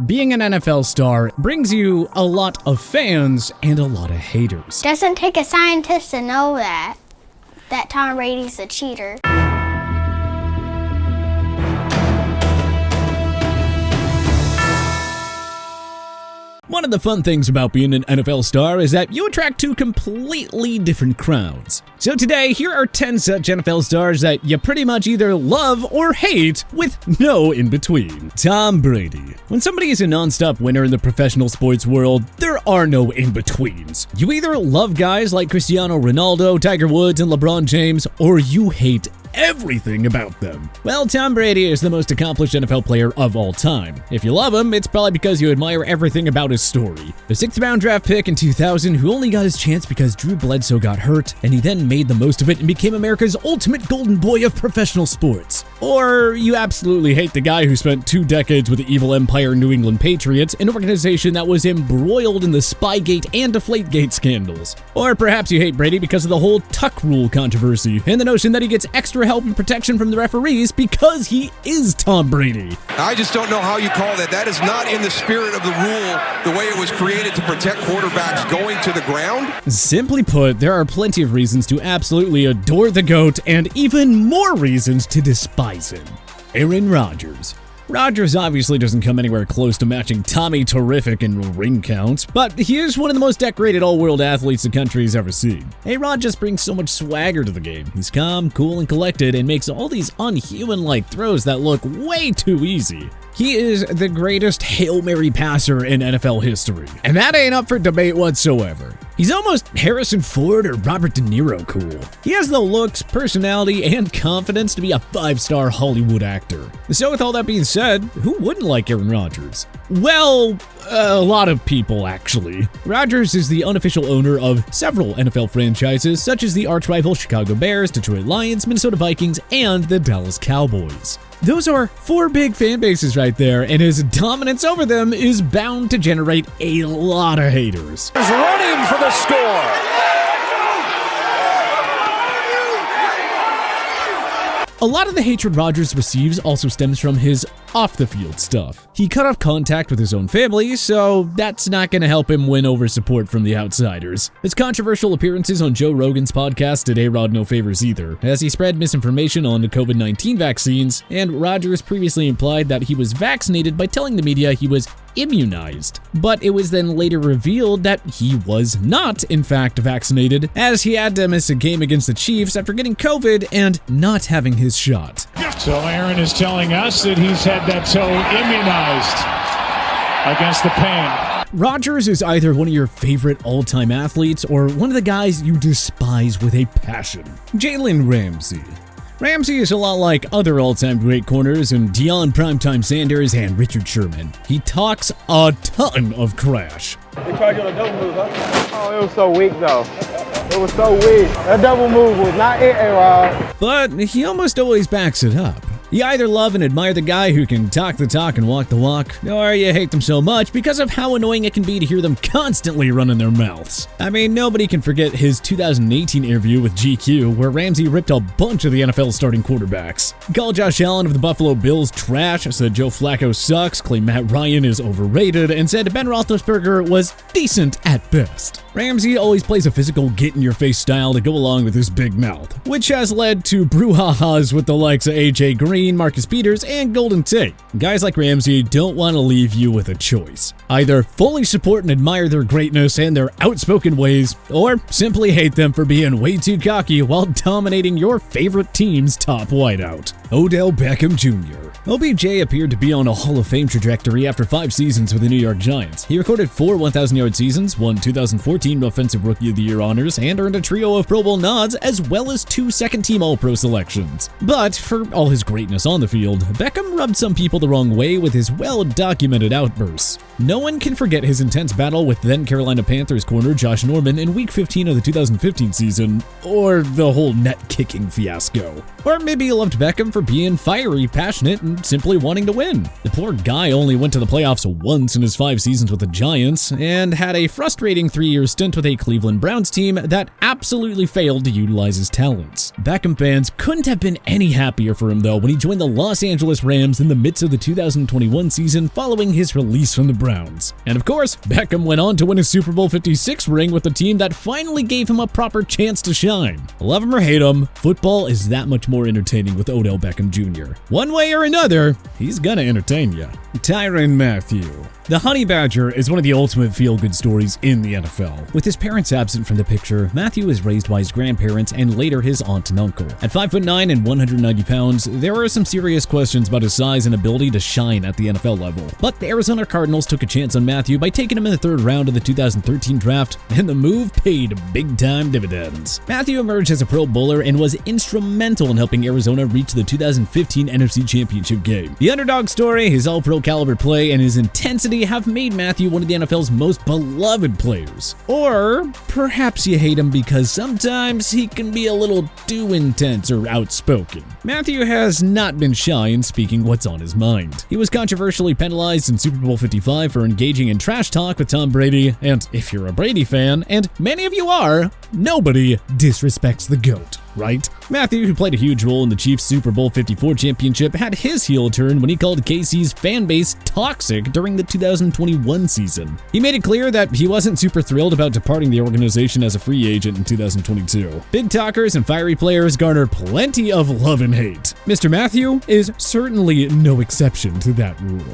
Being an NFL star brings you a lot of fans and a lot of haters. Doesn't take a scientist to know that Tom Brady's a cheater. One of the fun things about being an NFL star is that you attract two completely different crowds. So today, here are 10 such NFL stars that you pretty much either love or hate with no in-between. Tom Brady. When somebody is a non-stop winner in the professional sports world, there are no in-betweens. You either love guys like Cristiano Ronaldo, Tiger Woods, and LeBron James, or you hate everything about them. Well, Tom Brady is the most accomplished NFL player of all time. If you love him, it's probably because you admire everything about his story. The 6th-round draft pick in 2000 who only got his chance because Drew Bledsoe got hurt, and he then made the most of it and became America's ultimate golden boy of professional sports. Or you absolutely hate the guy who spent 2 decades with the evil empire New England Patriots, an organization that was embroiled in the Spygate and Deflategate scandals. Or perhaps you hate Brady because of the whole tuck rule controversy and the notion that he gets extra help and protection from the referees because he is Tom Brady. I just don't know how you call that. That is not in the spirit of the rule, the way it was created to protect quarterbacks going to the ground. Simply put, there are plenty of reasons to absolutely adore the GOAT and even more reasons to despise him. Aaron Rodgers. Rodgers obviously doesn't come anywhere close to matching Tommy Terrific in ring counts, but he is one of the most decorated all-world athletes the country's ever seen. A-Rod just brings so much swagger to the game. He's calm, cool, and collected, and makes all these unhuman-like throws that look way too easy. He is the greatest Hail Mary passer in NFL history, and that ain't up for debate whatsoever. He's almost Harrison Ford or Robert De Niro cool. He has the looks, personality, and confidence to be a 5-star Hollywood actor. So with all that being said, who wouldn't like Aaron Rodgers? Well, a lot of people actually. Rodgers is the unofficial owner of several NFL franchises such as the arch-rival Chicago Bears, Detroit Lions, Minnesota Vikings, and the Dallas Cowboys. Those are 4 big fan bases right there, and his dominance over them is bound to generate a lot of haters. He's running for the score. A lot of the hatred Rodgers receives also stems from his off-the-field stuff. He cut off contact with his own family, so that's not going to help him win over support from the outsiders. His controversial appearances on Joe Rogan's podcast did A-Rod no favors either, as he spread misinformation on the COVID-19 vaccines, and Rodgers previously implied that he was vaccinated by telling the media he was immunized. But it was then later revealed that he was not, in fact, vaccinated, as he had to miss a game against the Chiefs after getting COVID and not having his shot. So Aaron is telling us that he's had that toe immunized against the pain. Rodgers is either one of your favorite all-time athletes or one of the guys you despise with a passion. Jalen Ramsey. Ramsey is a lot like other all-time great corners in Deion Primetime Sanders and Richard Sherman. He talks a ton of trash. They tried you on a double move, huh? Oh, it was so weak, though. It was so weak. That double move was not it, A-Rod. But he almost always backs it up. You either love and admire the guy who can talk the talk and walk the walk, or you hate them so much because of how annoying it can be to hear them constantly running their mouths. I mean, nobody can forget his 2018 interview with GQ, where Ramsey ripped a bunch of the NFL's starting quarterbacks. Called Josh Allen of the Buffalo Bills trash, said Joe Flacco sucks, claimed Matt Ryan is overrated, and said Ben Roethlisberger was decent at best. Ramsey always plays a physical get-in-your-face style to go along with his big mouth, which has led to brouhahas with the likes of AJ Green, Marcus Peters, and Golden Tate. Guys like Ramsey don't want to leave you with a choice. Either fully support and admire their greatness and their outspoken ways, or simply hate them for being way too cocky while dominating your favorite team's top wideout. Odell Beckham Jr. OBJ appeared to be on a Hall of Fame trajectory after 5 seasons with the New York Giants. He recorded 4 1,000-yard seasons, won 2014 Offensive Rookie of the Year honors, and earned a trio of Pro Bowl nods as well as 2 second-team All-Pro selections. But for all his greatness on the field, Beckham rubbed some people the wrong way with his well-documented outbursts. No one can forget his intense battle with then Carolina Panthers corner Josh Norman in Week 15 of the 2015 season, or the whole net-kicking fiasco. Or maybe you loved Beckham for being fiery, passionate, and simply wanting to win. The poor guy only went to the playoffs once in his 5 seasons with the Giants, and had a frustrating 3-year stint with a Cleveland Browns team that absolutely failed to utilize his talents. Beckham fans couldn't have been any happier for him though when he he joined the Los Angeles Rams in the midst of the 2021 season following his release from the Browns. And of course, Beckham went on to win a Super Bowl 56 ring with the team that finally gave him a proper chance to shine. Love him or hate him, football is that much more entertaining with Odell Beckham Jr. One way or another, he's gonna entertain ya. Tyron Matthew. The Honey Badger is one of the ultimate feel-good stories in the NFL. With his parents absent from the picture, Matthew is raised by his grandparents and later his aunt and uncle. At 5'9" and 190 pounds, there are some serious questions about his size and ability to shine at the NFL level. But the Arizona Cardinals took a chance on Matthew by taking him in the 3rd round of the 2013 draft, and the move paid big-time dividends. Matthew emerged as a Pro Bowler and was instrumental in helping Arizona reach the 2015 NFC Championship game. The underdog story, his all-pro caliber play, and his intensity have made Matthew one of the NFL's most beloved players. Or perhaps you hate him because sometimes he can be a little too intense or outspoken. Matthew has not been shy in speaking what's on his mind. He was controversially penalized in Super Bowl 55 for engaging in trash talk with Tom Brady, and if you're a Brady fan, and many of you are, nobody disrespects the GOAT. Right? Matthew, who played a huge role in the Chiefs' Super Bowl 54 championship, had his heel turn when he called KC's fan base toxic during the 2021 season. He made it clear that he wasn't super thrilled about departing the organization as a free agent in 2022. Big talkers and fiery players garner plenty of love and hate. Mr. Matthew is certainly no exception to that rule.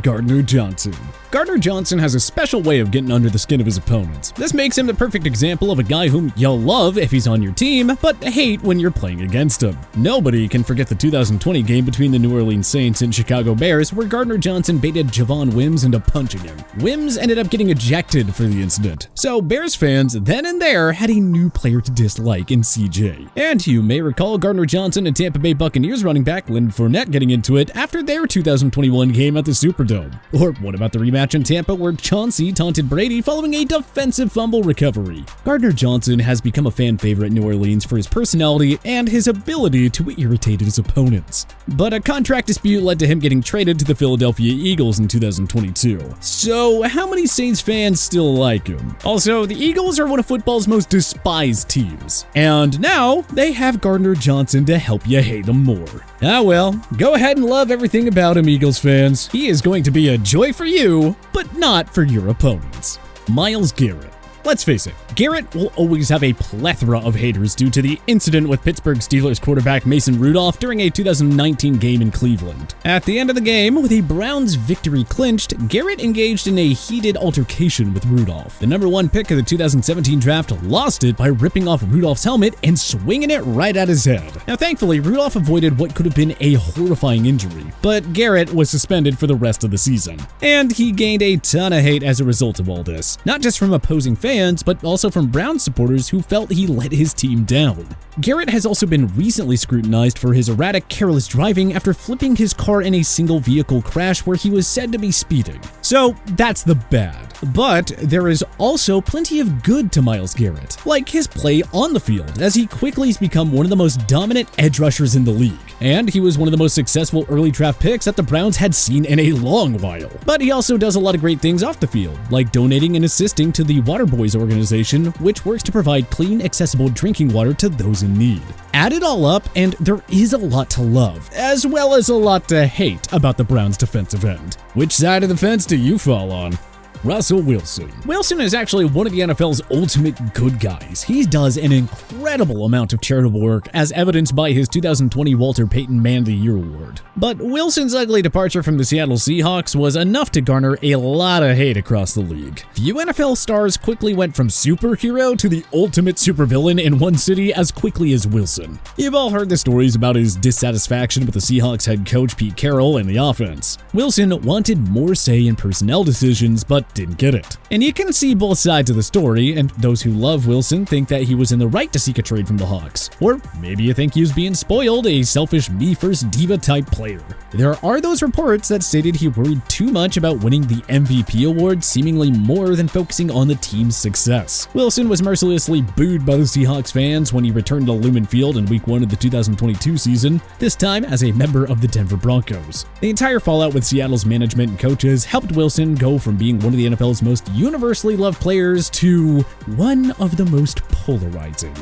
Gardner Johnson. Gardner Johnson has a special way of getting under the skin of his opponents. This makes him the perfect example of a guy whom you'll love if he's on your team, but hate when you're playing against him. Nobody can forget the 2020 game between the New Orleans Saints and Chicago Bears, where Gardner Johnson baited Javon Wims into punching him. Wims ended up getting ejected for the incident. So Bears fans then and there had a new player to dislike in CJ. And you may recall Gardner Johnson and Tampa Bay Buccaneers running back Leonard Fournette getting into it after their 2021 game at the Superdome. Or what about the rematch in Tampa where Chauncey taunted Brady following a defensive fumble recovery? Gardner Johnson has become a fan favorite in New Orleans for his personality and his ability to irritate his opponents. But a contract dispute led to him getting traded to the Philadelphia Eagles in 2022. So how many Saints fans still like him? Also, the Eagles are one of football's most despised teams. And now they have Gardner Johnson to help you hate them more. Ah well, go ahead and love everything about him, Eagles fans. He is going to be a joy for you, but not for your opponents. Myles Garrett. Let's face it, Garrett will always have a plethora of haters due to the incident with Pittsburgh Steelers quarterback Mason Rudolph during a 2019 game in Cleveland. At the end of the game, with a Browns victory clinched, Garrett engaged in a heated altercation with Rudolph. The number 1 pick of the 2017 draft lost it by ripping off Rudolph's helmet and swinging it right at his head. Now thankfully, Rudolph avoided what could have been a horrifying injury, but Garrett was suspended for the rest of the season. And he gained a ton of hate as a result of all this, not just from opposing fans, but also from Browns supporters who felt he let his team down. Garrett has also been recently scrutinized for his erratic, careless driving after flipping his car in a single vehicle crash where he was said to be speeding. So that's the bad. But there is also plenty of good to Myles Garrett, like his play on the field, as he quickly has become one of the most dominant edge rushers in the league. And he was one of the most successful early draft picks that the Browns had seen in a long while. But he also does a lot of great things off the field, like donating and assisting to the Waterboys organization, which works to provide clean, accessible drinking water to those in need. Add it all up, and there is a lot to love, as well as a lot to hate about the Browns' defensive end. Which side of the fence do you fall on? Russell Wilson. Wilson is actually one of the NFL's ultimate good guys. He does an incredible amount of charitable work, as evidenced by his 2020 Walter Payton Man of the Year award. But Wilson's ugly departure from the Seattle Seahawks was enough to garner a lot of hate across the league. Few NFL stars quickly went from superhero to the ultimate supervillain in one city as quickly as Wilson. You've all heard the stories about his dissatisfaction with the Seahawks head coach Pete Carroll and the offense. Wilson wanted more say in personnel decisions, but didn't get it. And you can see both sides of the story, and those who love Wilson think that he was in the right to seek a trade from the Hawks. Or maybe you think he was being spoiled, a selfish me-first diva-type player. There are those reports that stated he worried too much about winning the MVP award, seemingly more than focusing on the team's success. Wilson was mercilessly booed by the Seahawks fans when he returned to Lumen Field in Week 1 of the 2022 season, this time as a member of the Denver Broncos. The entire fallout with Seattle's management and coaches helped Wilson go from being one of the NFL's most universally loved players to one of the most polarizing.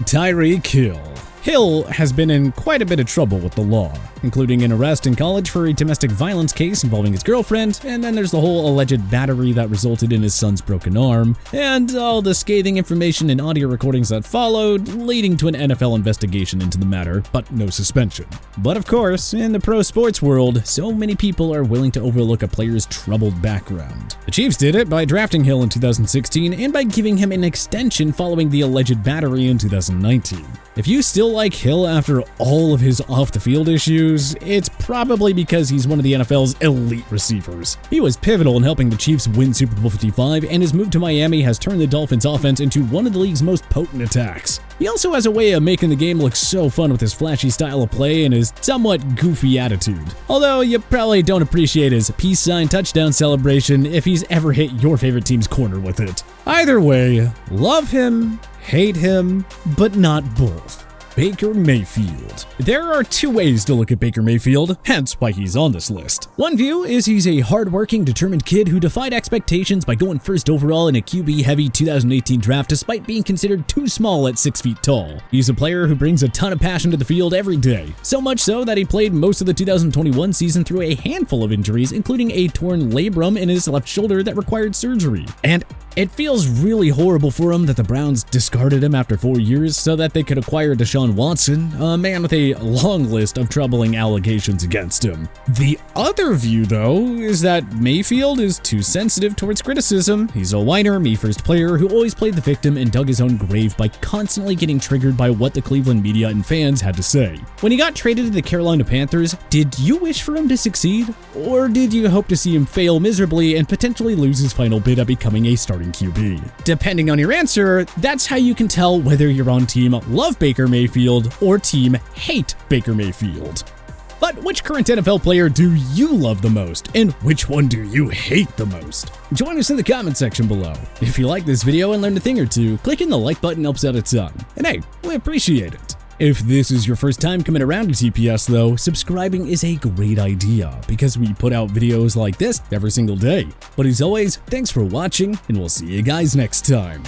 Tyreek Hill. Hill has been in quite a bit of trouble with the law, including an arrest in college for a domestic violence case involving his girlfriend, and then there's the whole alleged battery that resulted in his son's broken arm, and all the scathing information and audio recordings that followed, leading to an NFL investigation into the matter, but no suspension. But of course, in the pro sports world, so many people are willing to overlook a player's troubled background. The Chiefs did it by drafting Hill in 2016 and by giving him an extension following the alleged battery in 2019. If you still like Hill after all of his off-the-field issues, it's probably because he's one of the NFL's elite receivers. He was pivotal in helping the Chiefs win Super Bowl 55, and his move to Miami has turned the Dolphins' offense into one of the league's most potent attacks. He also has a way of making the game look so fun with his flashy style of play and his somewhat goofy attitude. Although you probably don't appreciate his peace sign touchdown celebration if he's ever hit your favorite team's corner with it. Either way, love him, hate him, but not both. Baker Mayfield. There are two ways to look at Baker Mayfield, hence why he's on this list. One view is he's a hardworking, determined kid who defied expectations by going first overall in a QB-heavy 2018 draft despite being considered too small at 6 feet tall. He's a player who brings a ton of passion to the field every day, so much so that he played most of the 2021 season through a handful of injuries, including a torn labrum in his left shoulder that required surgery. And it feels really horrible for him that the Browns discarded him after 4 years so that they could acquire Deshaun Watson, a man with a long list of troubling allegations against him. The other view, though, is that Mayfield is too sensitive towards criticism. He's a whiner, me-first player who always played the victim and dug his own grave by constantly getting triggered by what the Cleveland media and fans had to say. When he got traded to the Carolina Panthers, did you wish for him to succeed? Or did you hope to see him fail miserably and potentially lose his final bid at becoming a starting QB? Depending on your answer, that's how you can tell whether you're on team love Baker Mayfield or team hate Baker Mayfield. But which current NFL player do you love the most, and which one do you hate the most? Join us in the comment section below. If you like this video and learned a thing or two, clicking the like button helps out a ton. And hey, we appreciate it. If this is your first time coming around to TPS though, subscribing is a great idea because we put out videos like this every single day. But as always, thanks for watching and we'll see you guys next time.